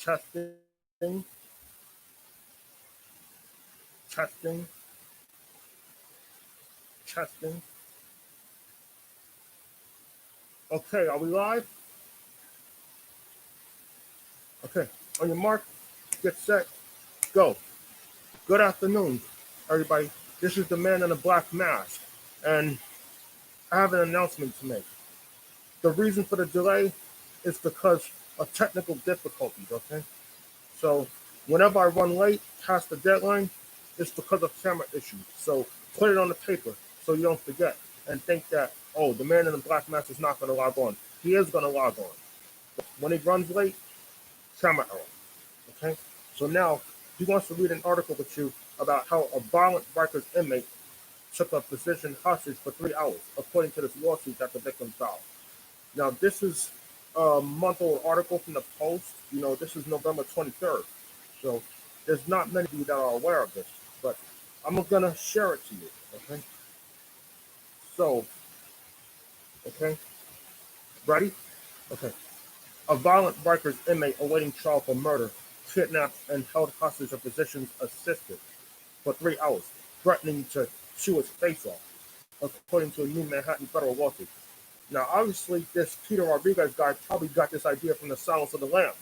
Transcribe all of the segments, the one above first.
Testing, testing, testing. Okay, are we live? Okay, on your mark, get set, go. Good afternoon, everybody. This is the man in the black mask, and I have an announcement to make. The reason for the delay is because of technical difficulties, okay? So whenever I run late past the deadline, it's because of camera issues. So put it on the paper so you don't forget and think that, oh, the man in the black mask is not going to log on. He is going to log on. But when he runs late, camera error, okay? So now he wants to read an article with you about how a violent Rikers inmate took a physician hostage for 3 hours, according to this lawsuit that the victim filed. Now, this is a month-old article from the Post. You know, this is November 23rd. So there's not many of you that are aware of this, but I'm going to share it to you, okay? So, okay, ready? Okay. A violent Rikers inmate awaiting trial for murder kidnapped and held hostage a physician's assistant for 3 hours, threatening to chew his face off, according to a new Manhattan federal lawsuit. Now, obviously, this Peter Rodriguez guy probably got this idea from the Silence of the Lambs.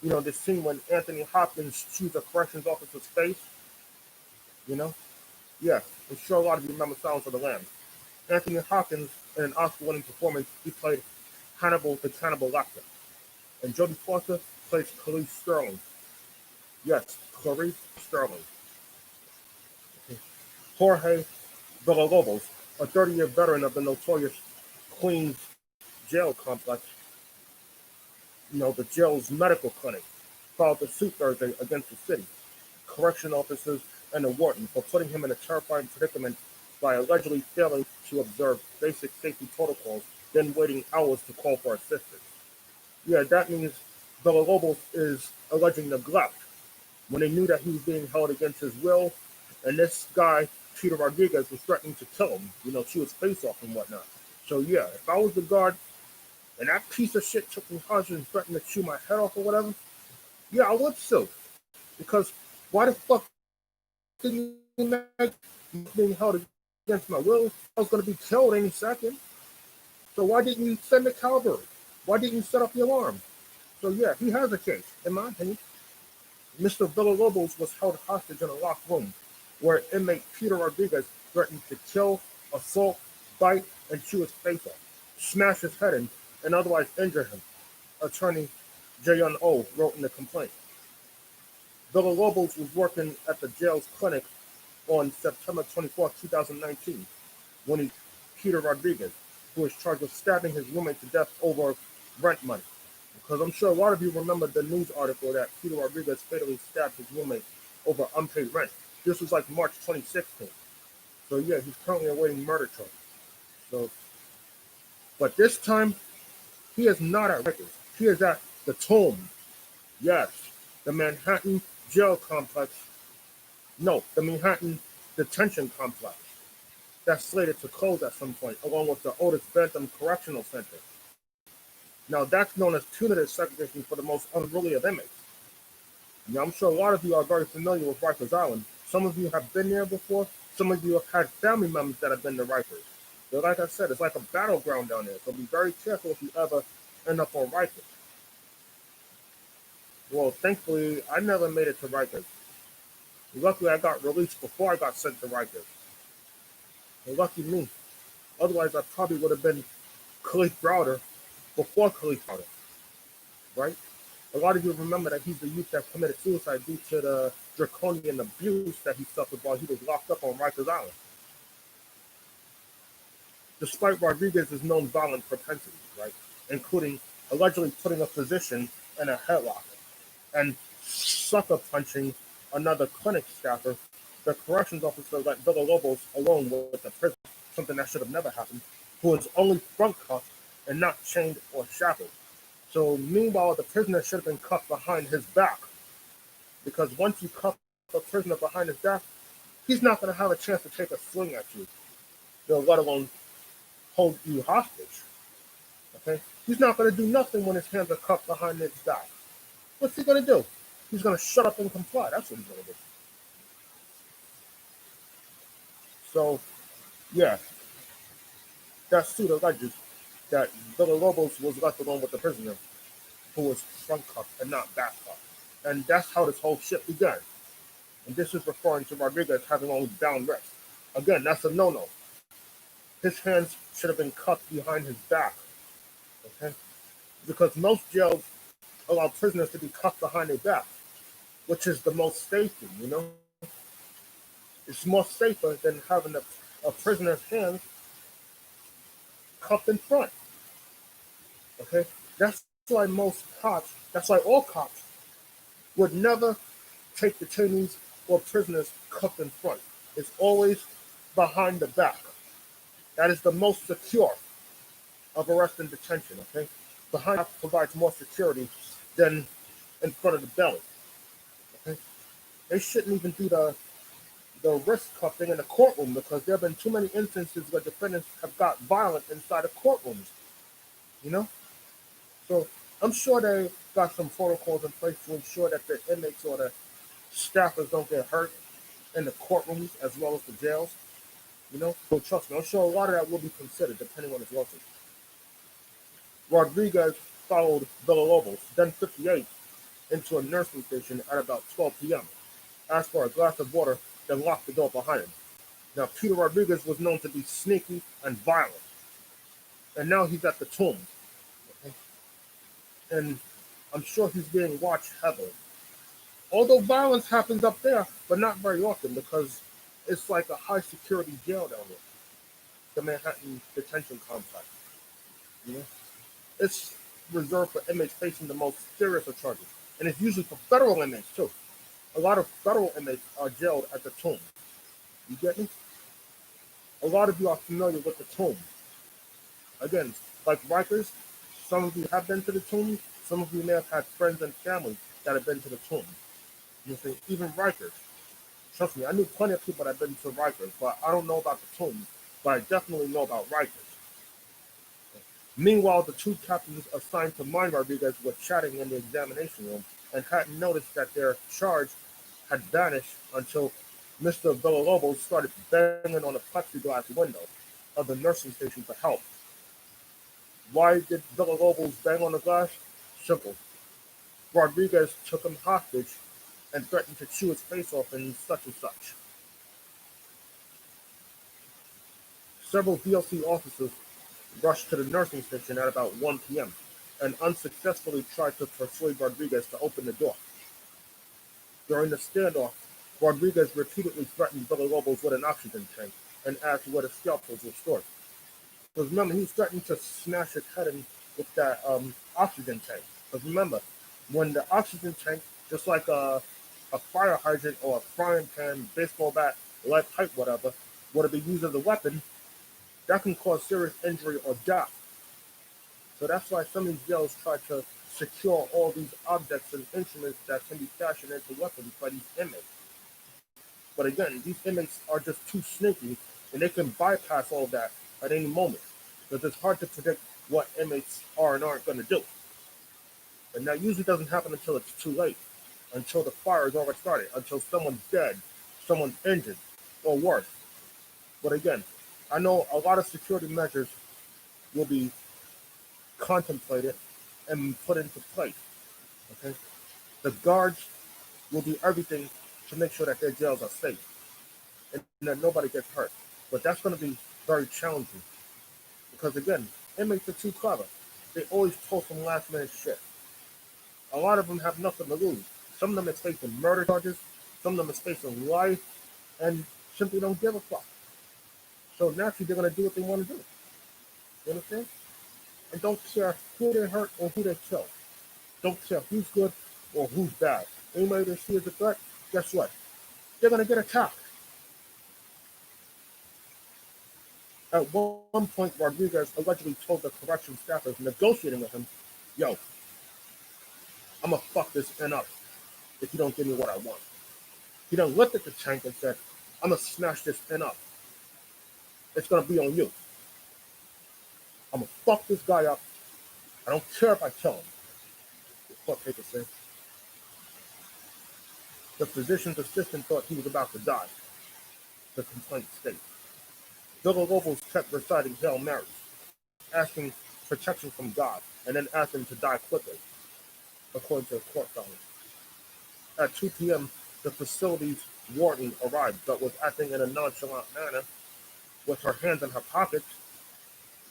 You know, this scene when Anthony Hopkins chews a corrections officer's face. You know? Yeah, I'm sure a lot of you remember Silence of the Lambs. Anthony Hopkins, in an Oscar-winning performance, he played Hannibal the Cannibal Lecter. And Jodie Foster plays Clarice Sterling. Yes, Clarice Sterling. Okay. Jorge Villalobos, a 30-year veteran of the notorious Queens jail complex, you know, the jail's medical clinic, filed a suit Thursday against the city, correction officers, and the warden for putting him in a terrifying predicament by allegedly failing to observe basic safety protocols, then waiting hours to call for assistance. Yeah, that means Villalobos is alleging neglect when they knew that he was being held against his will, and this guy, Peter Rodriguez, was threatening to kill him, you know, chew his face off and whatnot. So yeah, if I was the guard and that piece of shit took me hostage and threatened to chew my head off or whatever, yeah, I would sue. Because why the fuck didn't you make me being held against my will? I was going to be killed any second. So why didn't you send the cavalry? Why didn't you set up the alarm? So yeah, he has a case, in my opinion. Mr. Villalobos was held hostage in a locked room where inmate Peter Rodriguez threatened to kill, assault, bite, and chew his face off, smash his head in, and otherwise injure him, attorney Jayon O wrote in the complaint. Villalobos was working at the jail's clinic on September 24, 2019, when Peter Rodriguez, who was charged with stabbing his roommate to death over rent money. Because I'm sure a lot of you remember the news article that Peter Rodriguez fatally stabbed his roommate over unpaid rent. This was like March 2016. So yeah, he's currently awaiting murder charges. So, but this time, he is not at Rikers. He is at the Tomb. Yes, the Manhattan jail complex. No, the Manhattan detention complex. That's slated to close at some point, along with the Otis Bentham Correctional Center. Now, that's known as punitive segregation for the most unruly of inmates. Now, I'm sure a lot of you are very familiar with Rikers Island. Some of you have been there before. Some of you have had family members that have been to Rikers. But like I said, it's like a battleground down there. So be very careful if you ever end up on Rikers. Well, thankfully, I never made it to Rikers. Luckily, I got released before I got sent to Rikers. Well, lucky me. Otherwise, I probably would have been Khalif Browder before Khalif Browder, right? A lot of you remember that he's the youth that committed suicide due to the draconian abuse that he suffered while he was locked up on Rikers Island. Despite Rodriguez's known violent propensities, right, including allegedly putting a physician in a headlock and sucker punching another clinic staffer, the corrections officer let Villalobos alone with the prisoner, something that should have never happened, who was only front cuffed and not chained or shackled. So meanwhile, the prisoner should have been cuffed behind his back, because once you cuff a prisoner behind his back, he's not going to have a chance to take a swing at you, let alone hold you hostage. Okay? He's not going to do nothing when his hands are cuffed behind his back. What's he gonna do? He's gonna shut up and comply. That's what he's gonna do. So yeah, that suit alleges that Villalobos was left alone with the prisoner who was front cuffed and not back cuffed. And that's how this whole shit began. And this is referring to Rodriguez having only bound wrists. Again, that's a no-no. His hands should have been cuffed behind his back. Okay? Because most jails allow prisoners to be cuffed behind their back, which is the most safe thing, you know? It's more safer than having a prisoner's hands cuffed in front. Okay? That's why all cops would never take detainees or prisoners cuffed in front. It's always behind the back. That is the most secure of arrest and detention, okay? Behind the back provides more security than in front of the belly. Okay? They shouldn't even do the wrist cuffing in the courtroom because there have been too many instances where defendants have got violent inside of courtrooms, you know? So I'm sure they got some protocols in place to ensure that the inmates or the staffers don't get hurt in the courtrooms as well as the jails, you know? So trust me, I'm sure a lot of that will be considered depending on his lawsuit. Rodriguez followed Villalobos, then 58, into a nursing station at about 12 p.m., asked for a glass of water, then locked the door behind him. Now, Peter Rodriguez was known to be sneaky and violent, and now he's at the tomb. Okay? And I'm sure he's being watched heavily. Although violence happens up there, but not very often because it's like a high security jail down there, the Manhattan Detention Complex. You know? It's reserved for inmates facing the most serious of charges, and it's usually for federal inmates too. A lot of federal inmates are jailed at the tomb. You get me? A lot of you are familiar with the tomb. Again, like Rikers, some of you have been to the tomb. Some of you may have had friends and family that have been to the tomb. You see, even Rikers. Trust me, I knew plenty of people that have been to Rikers, but I don't know about the tomb. But I definitely know about Rikers. Meanwhile, the two captains assigned to mine Rodriguez were chatting in the examination room and hadn't noticed that their charge had vanished until Mr. Villalobos started banging on the plexiglass window of the nursing station for help. Why did Villalobos bang on the glass? Simple. Rodriguez took him hostage and threatened to chew his face off and such. Several VLC officers rushed to the nursing station at about 1 p.m. and unsuccessfully tried to persuade Rodriguez to open the door. During the standoff, Rodriguez repeatedly threatened Villalobos with an oxygen tank and asked where the scalpels were stored. Because remember, he was threatening to smash his head in with that oxygen tank. Because remember, when the oxygen tank, just like a fire hydrant or a frying pan, baseball bat, lead pipe, whatever, were to be used as a weapon, that can cause serious injury or death. So that's why some of these jails try to secure all these objects and instruments that can be fashioned into weapons by these inmates. But again, these inmates are just too sneaky, and they can bypass all that at any moment. Because it's hard to predict what inmates are and aren't going to do. And that usually doesn't happen until it's too late, until the fire is already started, until someone's dead, someone's injured, or worse. But again, I know a lot of security measures will be contemplated and put into place. Okay, the guards will do everything to make sure that their jails are safe and that nobody gets hurt. But that's going to be very challenging because again, inmates are too clever. They always pull some last minute shit. A lot of them have nothing to lose. Some of them is facing murder charges. Some of them is facing life, and simply don't give a fuck. So naturally, they're going to do what they want to do. You understand? And don't care who they hurt or who they kill. Don't care who's good or who's bad. Anybody they see as a threat, guess what? They're going to get attacked. At one point, Rodriguez allegedly told the correction staffers negotiating with him, yo, I'm going to fuck this in up if you don't give me what I want. He then looked at the tank and said, I'm going to smash this in up. It's going to be on you. I'm going to fuck this guy up. I don't care if I kill him. What paper says. The physician's assistant thought he was about to die, the complaint states. Villalobos kept reciting Hail Marys, asking protection from God, and then asked him to die quickly, according to a court filing. At 2 p.m., the facility's warden arrived, but was acting in a nonchalant manner with her hands in her pockets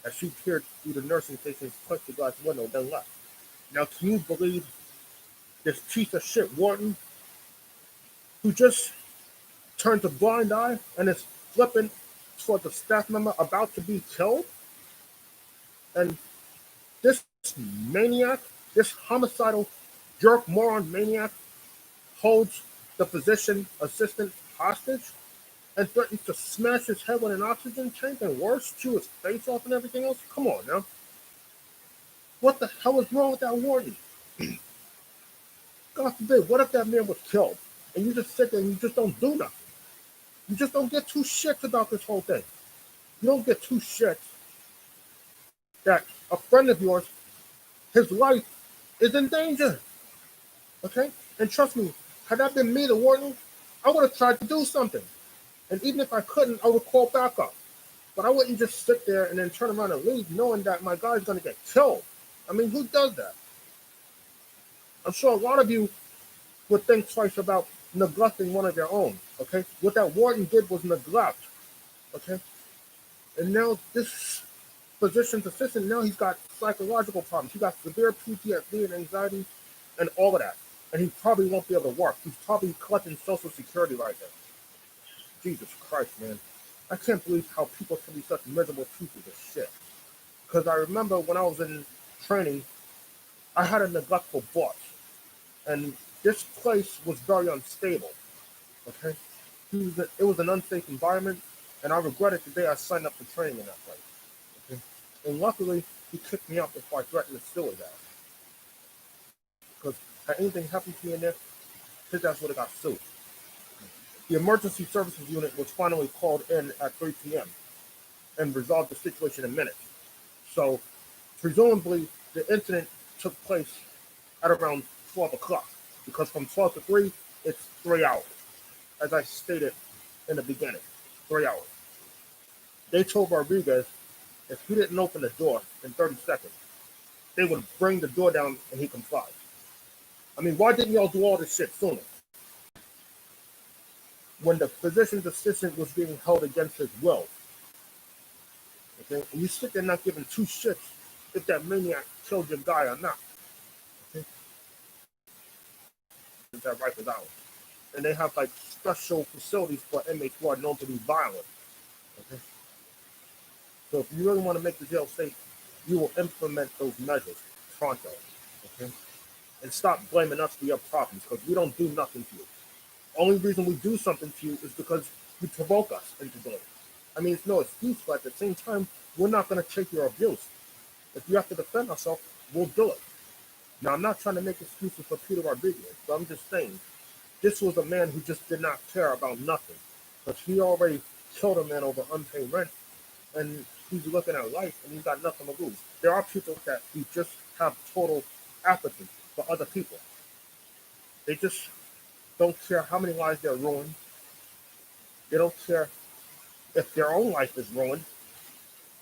as she peered through the nursing station's plexiglass window, then left. Now, can you believe this piece of shit warden who just turned a blind eye and is flipping towards a staff member about to be killed? And this maniac, this homicidal jerk moron maniac, holds the physician assistant hostage and threatens to smash his head with an oxygen tank and worse, chew his face off and everything else? Come on now. What the hell is wrong with that warden? God forbid, what if that man was killed and you just sit there and you just don't do nothing? You just don't get two shits about this whole thing. You don't get two shits that a friend of yours, his life is in danger. Okay? And trust me, had that been me, the warden, I would have tried to do something. And even if I couldn't, I would call backup. But I wouldn't just sit there and then turn around and leave knowing that my guy's going to get killed. I mean, who does that? I'm sure a lot of you would think twice about neglecting one of your own, okay? What that warden did was neglect, okay? And now this physician's assistant, now he's got psychological problems. He got severe PTSD and anxiety and all of that. And he probably won't be able to work. He's probably collecting Social Security right now. Jesus Christ, man. I can't believe how people can be such miserable pieces of shit. Because I remember when I was in training, I had a neglectful boss. And this place was very unstable. Okay? It was an unsafe environment, and I regretted the day I signed up for training in that place. Okay? And luckily, he kicked me out before I threatened to sue his ass. Because had anything happened to me in there, his ass would have got sued. The emergency services unit was finally called in at 3 p.m. and resolved the situation in minutes. So, presumably, the incident took place at around 12 o'clock, because from 12 to 3, it's 3 hours, as I stated in the beginning, 3 hours. They told Rodriguez if he didn't open the door in 30 seconds, they would bring the door down and he complied. I mean, why didn't y'all do all this shit sooner? When the physician's assistant was being held against his will, okay, and you sit there not giving two shits if that maniac killed your guy or not. Okay? That Rikers Island. And they have like special facilities for inmates who are known to be violent. Okay? So if you really want to make the jail safe, you will implement those measures pronto. Okay? And stop blaming us for your problems, because we don't do nothing to you. Only reason we do something to you is because you provoke us into doing it. I mean, it's no excuse, but at the same time, we're not going to take your abuse. If we have to defend ourselves, we'll do it. Now, I'm not trying to make excuses for Peter Rodriguez, but I'm just saying, this was a man who just did not care about nothing. But he already killed a man over unpaid rent, and he's looking at life, and he's got nothing to lose. There are people that who just have total apathy for other people. They just don't care how many lives they're ruined. They don't care if their own life is ruined.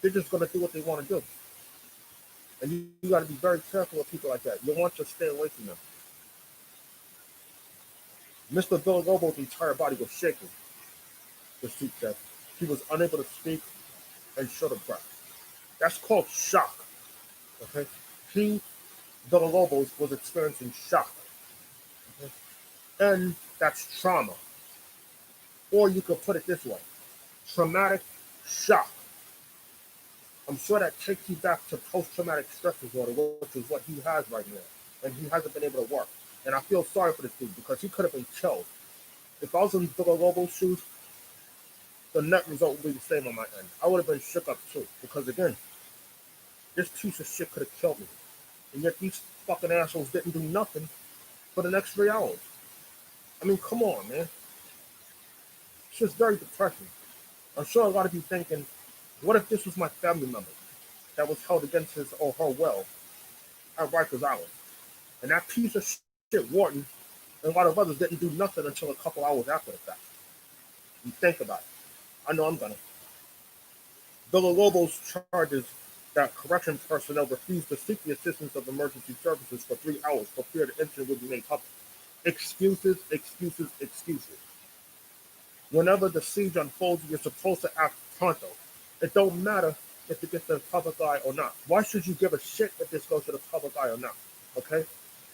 They're just going to do what they want to do. And you got to be very careful with people like that. You want to stay away from them. Mr. Villalobos' entire body was shaking, the suit said. He was unable to speak and short of breath. That's called shock. Okay? Villalobos, was experiencing shock. Okay? And that's trauma. Or you could put it this way: traumatic shock. I'm sure that takes you back to post-traumatic stress disorder, which is what he has right now. And he hasn't been able to work. And I feel sorry for this dude, because he could have been killed. If I was in Villalobos' shoes, the net result would be the same on my end. I would have been shook up too. Because again, this piece of shit could have killed me. And yet these fucking assholes didn't do nothing for the next 3 hours. I mean, come on, man. It's just very depressing. I'm sure a lot of you thinking, what if this was my family member that was held against his or her will at Rikers Island? And that piece of shit warden And a lot of others didn't do nothing until a couple hours after the fact. You think about it. I know I'm gonna. Villalobos charges that corrections personnel refused to seek the assistance of emergency services for 3 hours for fear the incident would be made public. Excuses, excuses, excuses. Whenever the siege unfolds, you're supposed to act pronto. It don't matter if it gets to the public eye or not. Why should you give a shit if this goes to the public eye or not? Okay?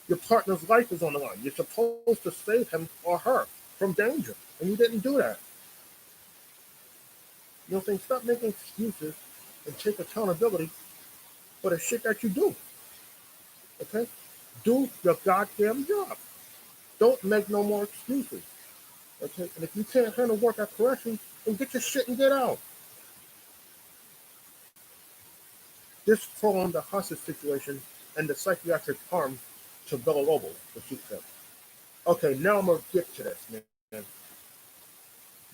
Your partner's life is on the line. You're supposed to save him or her from danger, and you didn't do that. You know what I'm saying? Stop making excuses and take accountability for the shit that you do. Okay? Do your goddamn job. Don't make no more excuses. Okay? And if you can't handle work at corrections, then get your shit and get out. This prolonged the hostage situation and the psychiatric harm to Villalobos, the chief said. Okay, now I'm going to get to this, man.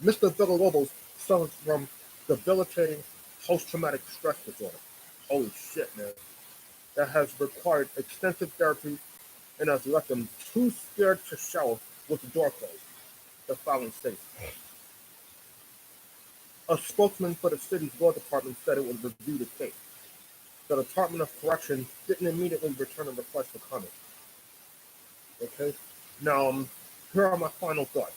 Mr. Villalobos suffers from debilitating post-traumatic stress disorder. Holy shit, man. That has required extensive therapy and has left him too scared to shower with the door closed, the filing states. A spokesman for the city's law department said it would review the case. The Department of Corrections didn't immediately return a request for comment. Okay? Now, here are my final thoughts.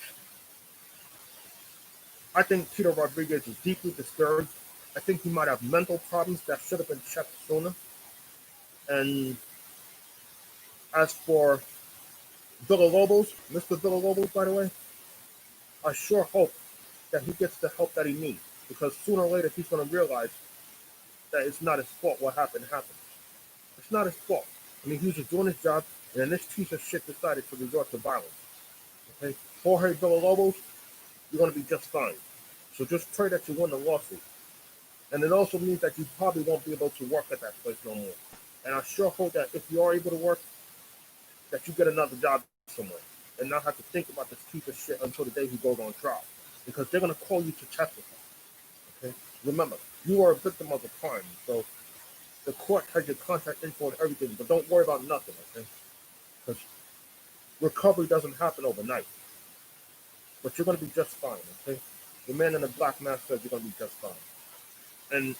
I think Peter Rodriguez is deeply disturbed. I think he might have mental problems that should have been checked sooner. And as for Villalobos, Mr. Villalobos, by the way, I sure hope that he gets the help that he needs, because sooner or later he's going to realize that it's not his fault what happened. It's not his fault. I mean, he was just doing his job, and then this piece of shit decided to resort to violence. Okay? Jorge Villalobos, you're going to be just fine. So just pray that you win the lawsuit. And it also means that you probably won't be able to work at that place no more. And I sure hope that if you are able to work, that you get another job somewhere and not have to think about this piece of shit until the day he goes on trial. Because they're going to call you to testify. Okay? Remember, you are a victim of a crime, so the court has your contact info and everything, but don't worry about nothing, okay? Because recovery doesn't happen overnight. But you're going to be just fine, okay? The man in the black mask says you're going to be just fine. And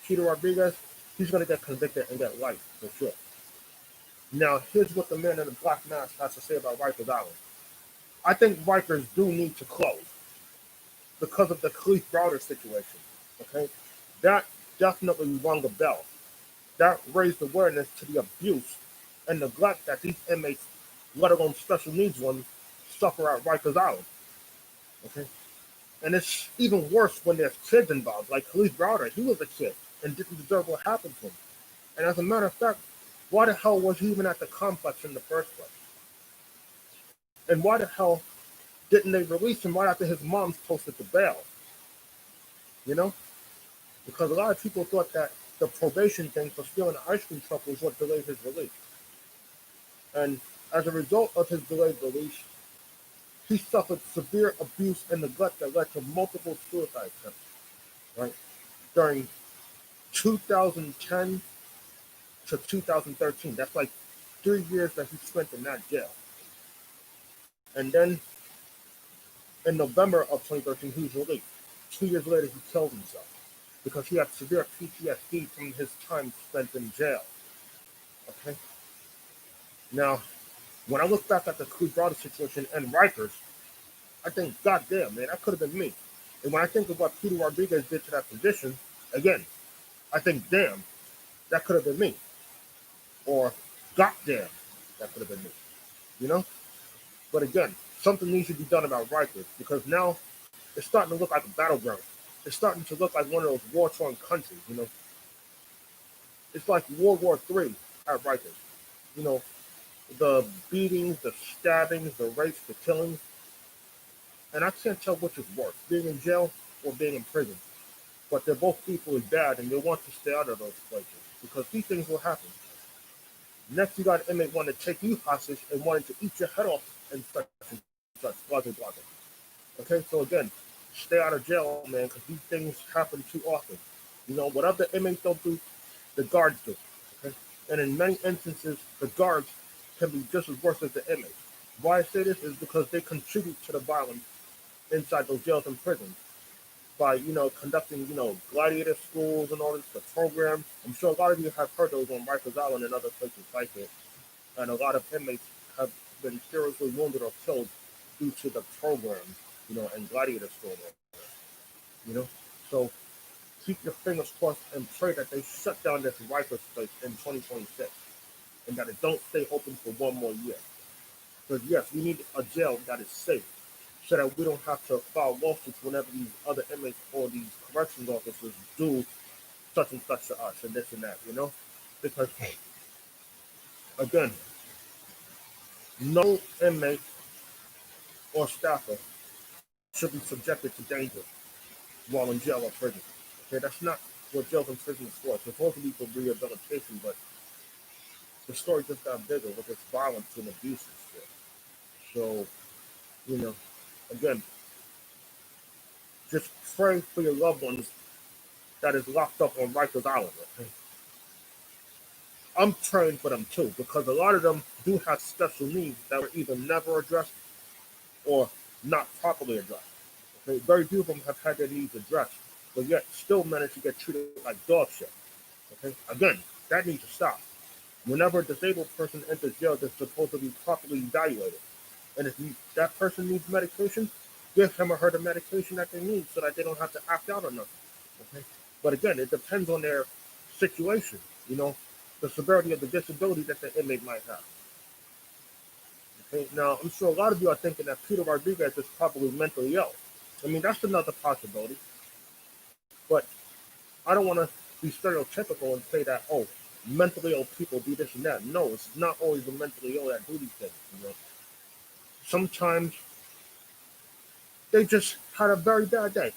Peter Rodriguez, he's going to get convicted and get life, for sure. Now, here's what the man in the black mask has to say about Rikers Island. I think Rikers do need to close because of the Khalif Browder situation, okay? That definitely rung a bell. That raised awareness to the abuse and neglect that these inmates, let alone special needs ones, suffer at Rikers Island, okay? And it's even worse when there's kids involved, like Khalif Browder. He was a kid and didn't deserve what happened to him. And as a matter of fact, why the hell was he even at the complex in the first place? And why the hell didn't they release him right after his mom's posted the bail? You know? Because a lot of people thought that the probation thing for stealing the ice cream truck was what delayed his release. And as a result of his delayed release, he suffered severe abuse and neglect that led to multiple suicide attempts, right? During 2010 to 2013. That's like 3 years that he spent in that jail. And then in November of 2013, he was released. 2 years later, he killed himself because he had severe PTSD from his time spent in jail. Okay? Now, when I look back at the Khalif Browder situation and Rikers, I think, goddamn, man, that could have been me. And when I think of what Peter Rodriguez did to that position, again, I think, damn, that could have been me. Or, goddamn, that could have been me. You know? But again, something needs to be done about Rikers because now it's starting to look like a battleground. It's starting to look like one of those war-torn countries, you know? It's like World War III at Rikers. You know, the beatings, the stabbings, the rapes, the killings. And I can't tell which is worse, being in jail or being in prison. But they're both equally bad, and you'll want to stay out of those places because these things will happen. Next, you got an inmate wanting to take you hostage and wanting to eat your head off and such and such, blah, blah, blah. Okay, so again, stay out of jail, man, because these things happen too often. You know, whatever the inmates don't do, the guards do. Okay, and in many instances, the guards can be just as worse as the inmates. Why I say this is because they contribute to the violence inside those jails and prisons by, conducting, gladiator schools and all this, the program. I'm sure a lot of you have heard those on Rikers Island and other places like it. And a lot of inmates have been seriously wounded or killed due to the program, and gladiator school, you know. So keep your fingers crossed and pray that they shut down this Rikers place in 2026 and that it don't stay open for one more year. Because yes, we need a jail that is safe so that we don't have to file lawsuits whenever these other inmates or these corrections officers do such and such to us and this and that, Because, again, no inmate or staffer should be subjected to danger while in jail or prison. Okay, that's not what jails and prisons is for. It's supposed to be for rehabilitation, but the story just got bigger with its violence and abuse and shit. So, you know, again, just pray for your loved ones that is locked up on Rikers Island. Okay? I'm praying for them too, because a lot of them do have special needs that were either never addressed or not properly addressed. Okay? Very few of them have had their needs addressed, but yet still manage to get treated like dog shit. Okay? Again, that needs to stop. Whenever a disabled person enters jail, they're supposed to be properly evaluated. And if that person needs medication, give him or her the medication that they need so that they don't have to opt out or nothing. Okay? But again, it depends on their situation, the severity of the disability that the inmate might have. Okay? Now, I'm sure a lot of you are thinking that Peter Rodriguez is probably mentally ill. I mean, that's another possibility. But I don't want to be stereotypical and say that, oh, mentally ill people do this and that. No, it's not always the mentally ill that do these things. Sometimes they just had a very bad day,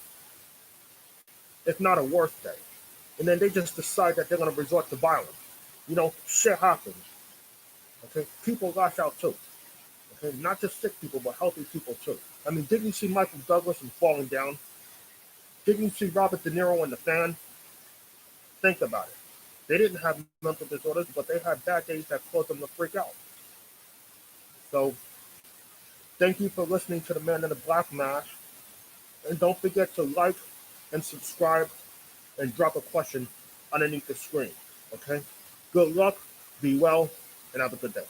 if not a worse day. And then they just decide that they're going to resort to violence. Shit happens. Okay? People lash out too. Okay? Not just sick people, but healthy people too. I mean, didn't you see Michael Douglas and falling down? Didn't you see Robert De Niro in The Fan? Think about it. They didn't have mental disorders, but they had bad days that caused them to freak out. So, thank you for listening to The Man in the Black Mask. And don't forget to like and subscribe and drop a question underneath the screen. Okay? Good luck, be well, and have a good day.